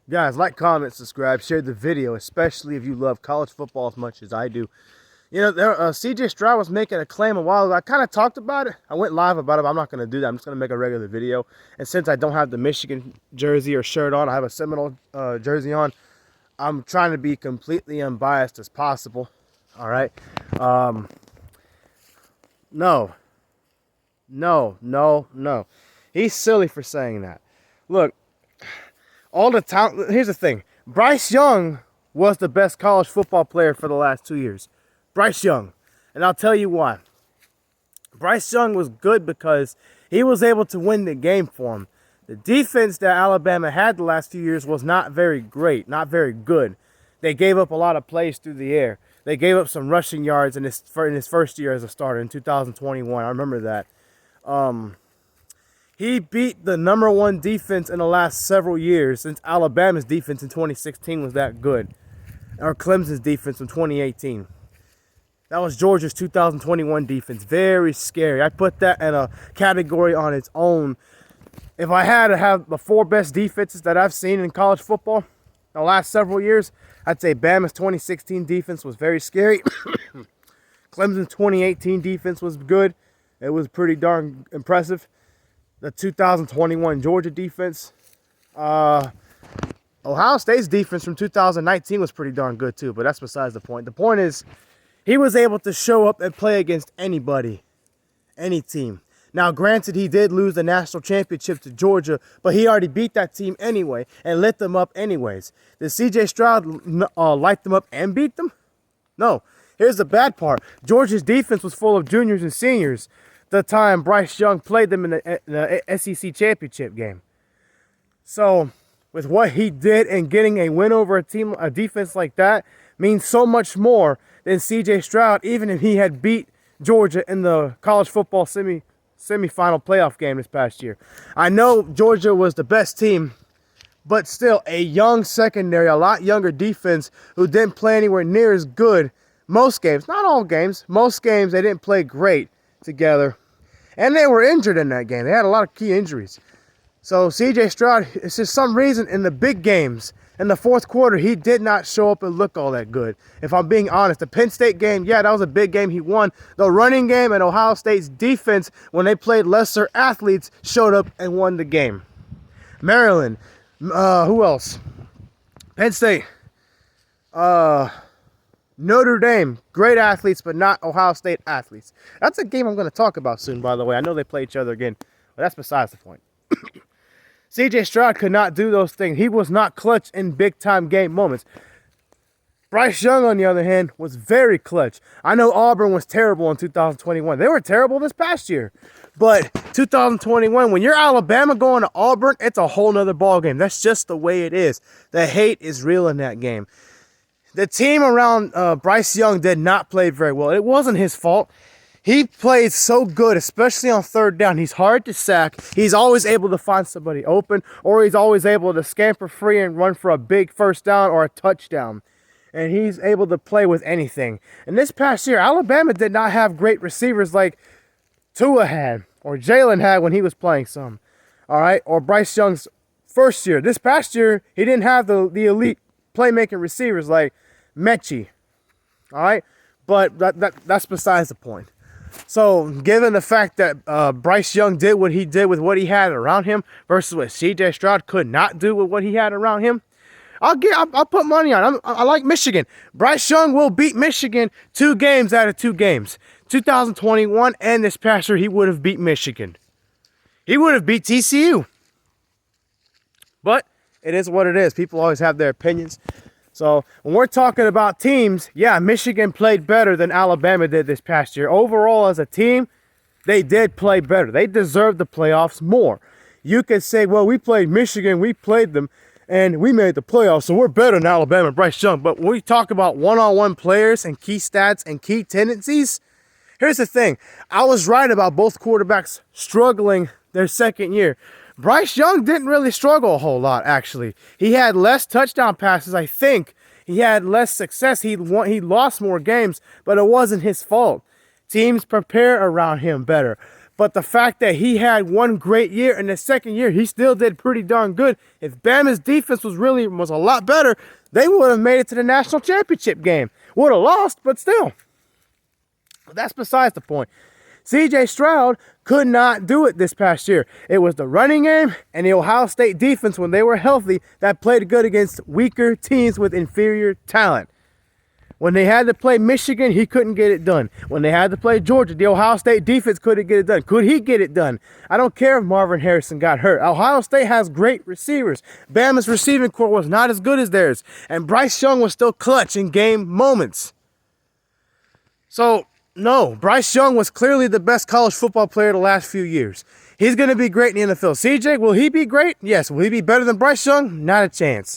Guys, like, comment, subscribe, share the video, especially if you love college football as much as I do. You know, CJ Stroud was making a claim a while ago. I kind of talked about it. I went live about it, but I'm not going to do that. I'm just going to make a regular video. And since I don't have the Michigan jersey or shirt on, I have a Seminole jersey on, I'm trying to be completely unbiased as possible. All right? No. He's silly for saying that. Look, all the time, here's the thing. Bryce Young was the best college football player for the last 2 years. Bryce Young. And I'll tell you why. Bryce Young was good because he was able to win the game for him. The defense that Alabama had the last few years was not very great, not very good. They gave up a lot of plays through the air. They gave up some rushing yards in his first year as a starter in 2021. I remember that. He beat the #1 defense in the last several years since Alabama's defense in 2016 was that good. Or Clemson's defense in 2018. That was Georgia's 2021 defense. Very scary. I put that in a category on its own. If I had to have the 4 best defenses that I've seen in college football the last several years, I'd say Bama's 2016 defense was very scary. Clemson's 2018 defense was good. It was pretty darn impressive. The 2021 Georgia defense. Ohio State's defense from 2019 was pretty darn good too, but that's besides the point. The point is, he was able to show up and play against anybody, any team. Now, granted, he did lose the national championship to Georgia, but he already beat that team anyway and lit them up anyways. Did C.J. Stroud light them up and beat them? No. Here's the bad part. Georgia's defense was full of juniors and seniors the time Bryce Young played them in the SEC championship game. So, with what he did and getting a win over a defense like that means so much more than C.J. Stroud, even if he had beat Georgia in the college football semifinal playoff game this past year. I know Georgia was the best team, but still a young secondary, a lot younger defense who didn't play anywhere near as good most games. Not all games. Most games they didn't play great together. And they were injured in that game. They had a lot of key injuries. So C.J. Stroud, it's just some reason in the big games, in the fourth quarter, he did not show up and look all that good. If I'm being honest, the Penn State game, yeah, that was a big game. He won. The running game and Ohio State's defense, when they played lesser athletes, showed up and won the game. Maryland, who else? Penn State, Notre Dame, great athletes, but not Ohio State athletes. That's a game I'm going to talk about soon, by the way. I know they play each other again, but that's besides the point. C.J. Stroud could not do those things. He was not clutch in big-time game moments. Bryce Young, on the other hand, was very clutch. I know Auburn was terrible in 2021. They were terrible this past year. But 2021, when you're Alabama going to Auburn, it's a whole nother ballgame. That's just the way it is. The hate is real in that game. The team around Bryce Young did not play very well. It wasn't his fault. He played so good, especially on third down. He's hard to sack. He's always able to find somebody open, or he's always able to scamper free and run for a big first down or a touchdown. And he's able to play with anything. And this past year, Alabama did not have great receivers like Tua had or Jalen had when he was playing some. All right? Or Bryce Young's first year. This past year, he didn't have the elite playmaking receivers like Mechie. All right? But that's besides the point. So, given the fact that Bryce Young did what he did with what he had around him versus what C.J. Stroud could not do with what he had around him, I'll put money on. I like Michigan. Bryce Young will beat Michigan 2 games out of 2 games. 2021 and this past year, he would have beat Michigan. He would have beat TCU. But it is what it is. People always have their opinions. So when we're talking about teams, yeah, Michigan played better than Alabama did this past year. Overall, as a team, they did play better. They deserved the playoffs more. You could say, well, we played Michigan, we played them, and we made the playoffs, so we're better than Alabama and Bryce Young. But when we talk about one-on-one players and key stats and key tendencies, here's the thing. I was right about both quarterbacks struggling their second year. Bryce Young didn't really struggle a whole lot, actually. He had less touchdown passes, I think. He had less success. He lost more games, but it wasn't his fault. Teams prepare around him better. But the fact that he had one great year and the second year he still did pretty darn good. If Bama's defense was a lot better, they would have made it to the national championship game. Would have lost, but still. That's besides the point. C.J. Stroud could not do it this past year. It was the running game and the Ohio State defense when they were healthy that played good against weaker teams with inferior talent. When they had to play Michigan, he couldn't get it done. When they had to play Georgia, the Ohio State defense couldn't get it done. Could he get it done? I don't care if Marvin Harrison got hurt. Ohio State has great receivers. Bama's receiving core was not as good as theirs. And Bryce Young was still clutch in game moments. So, no, Bryce Young was clearly the best college football player the last few years. He's going to be great in the NFL. CJ, will he be great? Yes. Will he be better than Bryce Young? Not a chance.